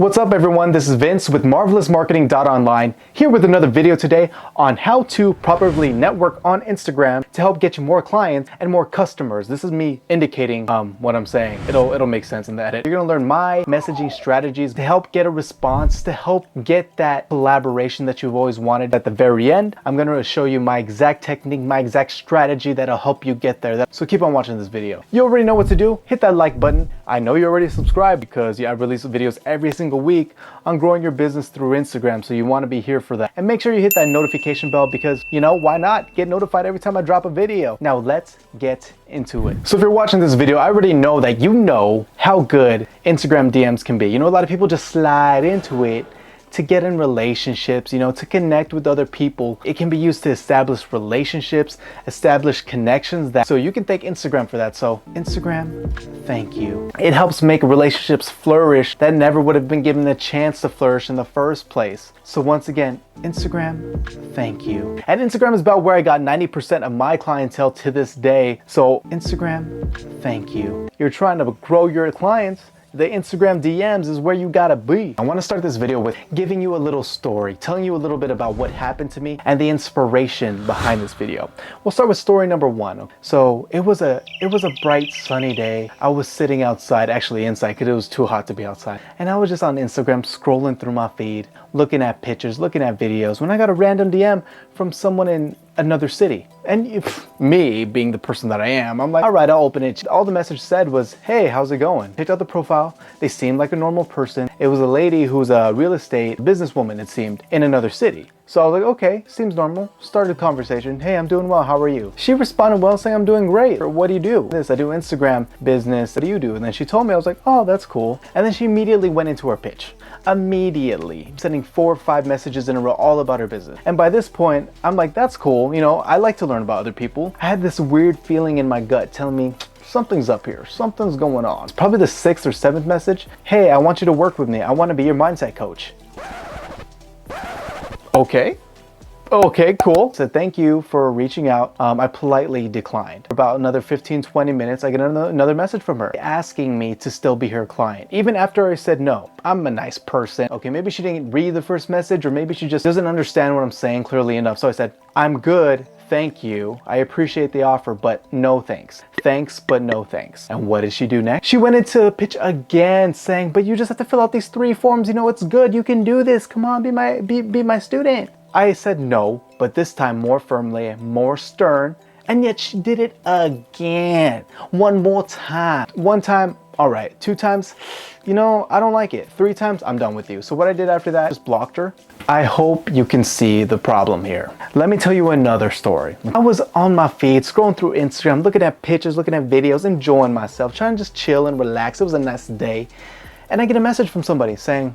What's up everyone, this is Vince with MarvelousMarketing.online, here with another video today on how to properly network on Instagram to help get you more clients and more customers. This is me indicating what I'm saying. It'll make sense in the edit. You're gonna learn my messaging strategies to help get a response, to help get that collaboration that you've always wanted. At the very end, I'm gonna show you my exact technique, my exact strategy that'll help you get there. So keep on watching this video. You already know what to do. Hit that like button. I know you're already subscribed because I release videos every single week on growing your business through Instagram, so you want to be here for that. And make sure you hit that notification bell because, you know, why not? Get notified every time I drop a video. Now let's get into it. So if you're watching this video, I already know that you know how good Instagram DMs can be. You know, a lot of people just slide into it to get in relationships, you know, to connect with other people. It can be used to establish relationships, establish connections. So you can thank Instagram for that. So Instagram, thank you. It helps make relationships flourish that never would have been given the chance to flourish in the first place. So once again, Instagram, thank you. And Instagram is about where I got 90% of my clientele to this day. So Instagram, thank you. You're trying to grow your clients. The Instagram DMs is where you gotta be. I wanna start this video with giving you a little story, telling you a little bit about what happened to me and the inspiration behind this video. We'll start with story number one. So it was a bright sunny day. I was sitting outside, actually inside because it was too hot to be outside. And I was just on Instagram scrolling through my feed, looking at pictures, looking at videos, when I got a random DM from someone in another city. And me being the person that I am, I'm like, all right, I'll open it. All the message said was, hey, how's it going? Picked out the profile. They seemed like a normal person. It was a lady who's a real estate businesswoman, it seemed, in another city. So I was like, okay, seems normal. Started a conversation. Hey, I'm doing well. How are you? She responded well, saying, I'm doing great. Or, what do you do? This, I do Instagram business. What do you do? And then she told me, I was like, oh, that's cool. And then she immediately went into her pitch. Immediately sending 4 or 5 messages in a row all about her business. And by this point, I'm like, that's cool. You know, I like to learn about other people. I had this weird feeling in my gut telling me, something's up here. Something's going on. It's probably the 6th or 7th message. Hey, I want you to work with me. I want to be your mindset coach. Okay, cool. So thank you for reaching out. I politely declined. About another 15-20 minutes, I get another message from her asking me to still be her client. Even after I said no, I'm a nice person. Okay, maybe she didn't read the first message, or maybe she just doesn't understand what I'm saying clearly enough. So I said, I'm good. Thank you. I appreciate the offer, but no thanks. Thanks, but no thanks. And what did she do next? She went into a pitch again saying, but you just have to fill out these 3 forms. You know, it's good. You can do this. Come on, be my student. I said no, but this time more firmly, more stern, and yet she did it again. One more time. One time, all right. 2 times, you know, I don't like it. 3 times, I'm done with you. So what I did after that, just blocked her. I hope you can see the problem here. Let me tell you another story. I was on my feed, scrolling through Instagram, looking at pictures, looking at videos, enjoying myself, trying to just chill and relax. It was a nice day. And I get a message from somebody saying,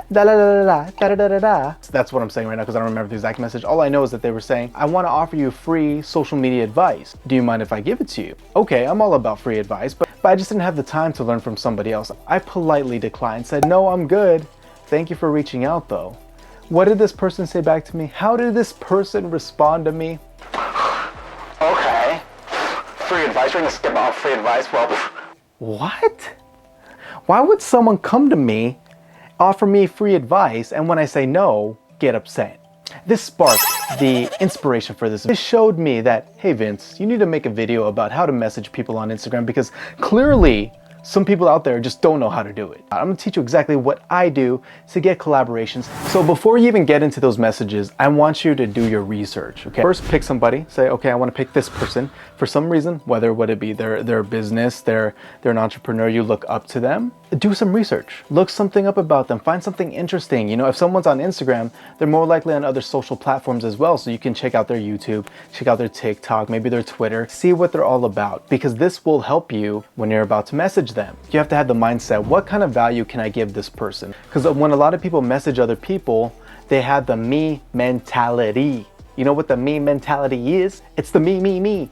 da da da da da da da da. So that's what I'm saying right now because I don't remember the exact message. All I know is that they were saying, I want to offer you free social media advice. Do you mind if I give it to you? Okay, I'm all about free advice, but I just didn't have the time to learn from somebody else. I politely declined, said, no, I'm good. Thank you for reaching out though. What did this person say back to me? How did this person respond to me? Okay, free advice, we're gonna skip off free advice. Well, what? Why would someone come to me, offer me free advice, and when I say no, get upset? This sparked the inspiration for this. It showed me that, hey Vince, you need to make a video about how to message people on Instagram because clearly some people out there just don't know how to do it. I'm gonna teach you exactly what I do to get collaborations. So before you even get into those messages, I want you to do your research, okay? First, pick somebody, say, okay, I wanna pick this person. For some reason, whether would it be their business, they're an entrepreneur, you look up to them, do some research. Look something up about them, find something interesting. You know, if someone's on Instagram, they're more likely on other social platforms as well. So you can check out their YouTube, check out their TikTok, maybe their Twitter, see what they're all about, because this will help you when you're about to message them. You have to have the mindset, what kind of value can I give this person? Because when a lot of people message other people, they have the me mentality. You know what the me mentality is? It's the me.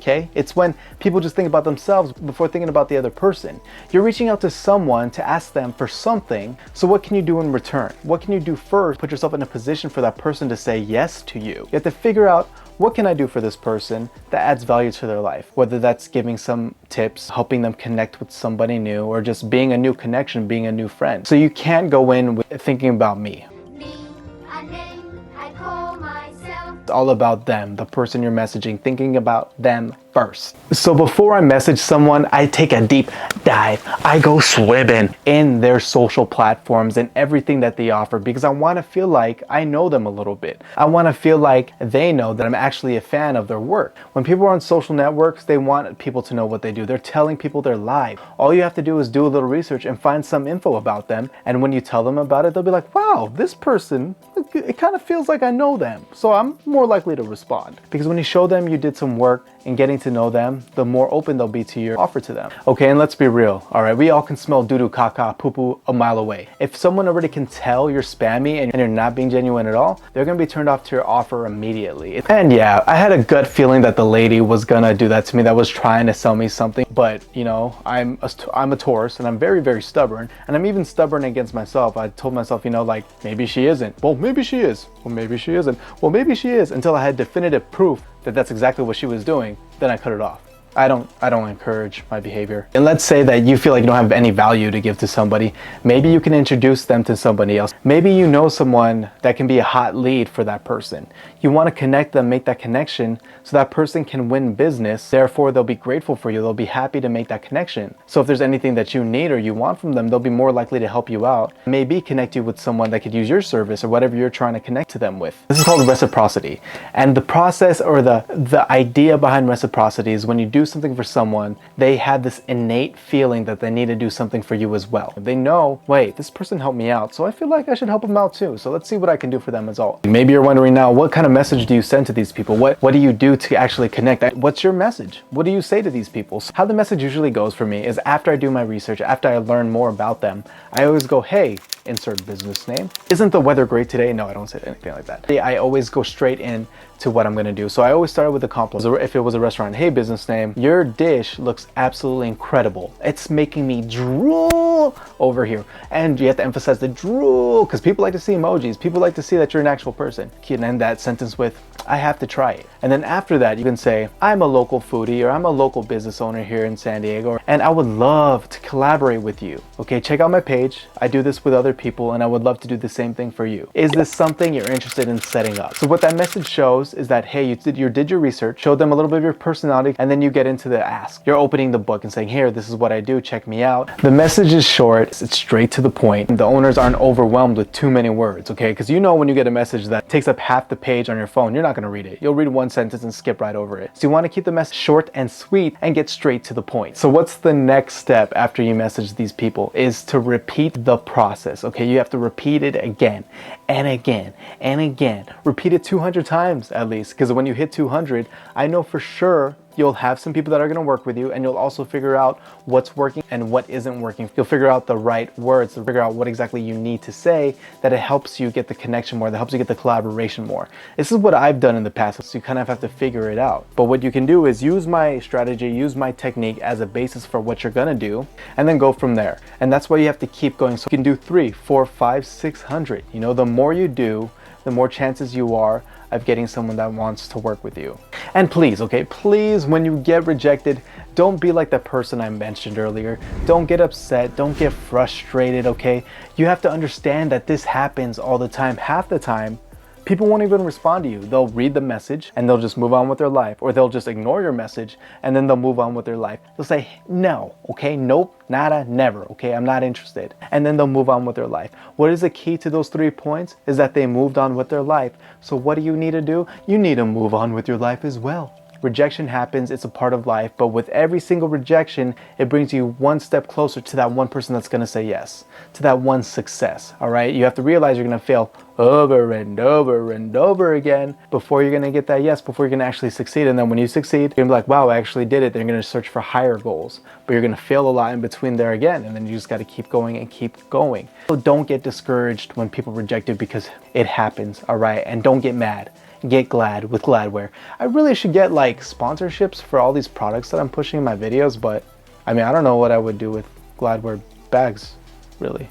okay? It's when people just think about themselves before thinking about the other person. You're reaching out to someone to ask them for something, so what can you do in return? What can you do first? Put yourself in a position for that person to say yes to you. You have to figure out, what can I do for this person that adds value to their life? Whether that's giving some tips, helping them connect with somebody new, or just being a new connection, being a new friend. So you can't go in with thinking about me. A name I call myself. It's all about them, the person you're messaging, thinking about them first. So before I message someone, I take a deep dive. I go swimming in their social platforms and everything that they offer, because I want to feel like I know them a little bit. I want to feel like they know that I'm actually a fan of their work. When people are on social networks, they want people to know what they do. They're telling people their life. All you have to do is do a little research and find some info about them. And when you tell them about it, they'll be like, wow, this person, it kind of feels like I know them. So I'm more likely to respond. Because when you show them you did some work and getting to know them, the more open they'll be to your offer to them. Okay, and let's be real, all right? We all can smell doo-doo, caca, poo-poo a mile away. If someone already can tell you're spammy and you're not being genuine at all, they're gonna be turned off to your offer immediately. And yeah, I had a gut feeling that the lady was gonna do that to me, that was trying to sell me something. But you know, I'm a Taurus and I'm very, very stubborn. And I'm even stubborn against myself. I told myself, you know, like, maybe she isn't. Well, maybe she is. Well, maybe she isn't. Well, maybe she is, until I had definitive proof that that's exactly what she was doing. Then I cut it off. I don't encourage my behavior. And let's say that you feel like you don't have any value to give to somebody. Maybe you can introduce them to somebody else. Maybe you know someone that can be a hot lead for that person. You want to connect them, make that connection so that person can win business. Therefore, they'll be grateful for you. They'll be happy to make that connection. So if there's anything that you need or you want from them, they'll be more likely to help you out. Maybe connect you with someone that could use your service or whatever you're trying to connect to them with. This is called reciprocity. And the process, or the idea behind reciprocity, is when you do something for someone, they have this innate feeling that they need to do something for you as well. They know, wait, this person helped me out, so I feel like I should help them out too. So let's see what I can do for them as well. Maybe you're wondering now, what kind of message do you send to these people? What do you do to actually connect? What's your message? What do you say to these people? So how the message usually goes for me is, after I do my research, after I learn more about them, I always go, hey, insert business name. Isn't the weather great today? No, I don't say anything like that. I always go straight in to what I'm gonna do. So I always start with a compliment. If it was a restaurant, hey, business name, your dish looks absolutely incredible. It's making me drool over here. And you have to emphasize the drool, because people like to see emojis. People like to see that you're an actual person. You can end that sentence with, I have to try it. And then after that, you can say, I'm a local foodie, or I'm a local business owner here in San Diego, and I would love to collaborate with you. Okay, check out my page. I do this with other people, and I would love to do the same thing for you. Is this something you're interested in setting up? So what that message shows is that, hey, you did your research, showed them a little bit of your personality, and then you get into the ask. You're opening the book and saying, here, this is what I do, check me out. The message is short, it's straight to the point. The owners aren't overwhelmed with too many words, okay? Because you know when you get a message that takes up half the page on your phone, you're not gonna read it. You'll read one sentence and skip right over it. So you wanna keep the message short and sweet and get straight to the point. So what's the next step after you message these people is to repeat the process, okay? You have to repeat it again and again and again. Repeat it 200 times at least, because when you hit 200, I know for sure you'll have some people that are going to work with you, and you'll also figure out what's working and what isn't working. You'll figure out the right words to figure out what exactly you need to say, that it helps you get the connection more, that helps you get the collaboration more. This is what I've done in the past, so you kind of have to figure it out. But what you can do is use my strategy, use my technique as a basis for what you're going to do, and then go from there. And that's why you have to keep going. So you can do 3, 4, 5, 600. You know, the more you do, the more chances you are of getting someone that wants to work with you. And please, okay, please, when you get rejected, don't be like that person I mentioned earlier. Don't get upset, don't get frustrated, okay? You have to understand that this happens all the time. Half the time, people won't even respond to you. They'll read the message and they'll just move on with their life, or they'll just ignore your message and then they'll move on with their life. They'll say, no, okay, nope, nada, never, okay, I'm not interested. And then they'll move on with their life. What is the key to those 3 points? Is that they moved on with their life. So what do you need to do? You need to move on with your life as well. Rejection happens, it's a part of life, but with every single rejection, it brings you one step closer to that one person that's gonna say yes, to that one success, all right? You have to realize you're gonna fail over and over and over again before you're gonna get that yes, before you're gonna actually succeed. And then when you succeed, you're gonna be like, wow, I actually did it. Then you're gonna search for higher goals, but you're gonna fail a lot in between there again, and then you just gotta keep going and keep going. So don't get discouraged when people reject you, because it happens, all right? And don't get mad. get glad with Gladware. I really should get like sponsorships for all these products that I'm pushing in my videos, but I mean, I don't know what I would do with Gladware bags, really.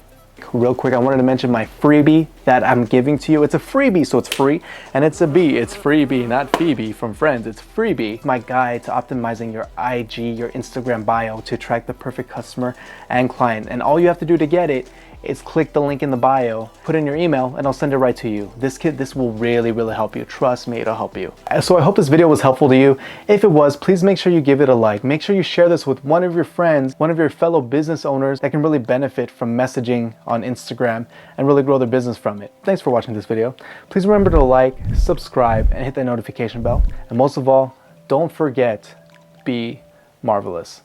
Real quick, I wanted to mention my freebie that I'm giving to you. It's a freebie, so it's free, and it's a B. It's freebie, not Phoebe from Friends. It's freebie. My guide to optimizing your IG, your Instagram bio to attract the perfect customer and client. And all you have to do to get it is click the link in the bio, put in your email, and I'll send it right to you. This will really help you. Trust me, it'll help you. So I hope this video was helpful to you. If it was, please make sure you give it a like. Make sure you share this with one of your friends, one of your fellow business owners that can really benefit from messaging on Instagram and really grow their business from it. Thanks for watching this video. Please remember to like, subscribe, and hit that notification bell. And most of all, don't forget, be marvelous.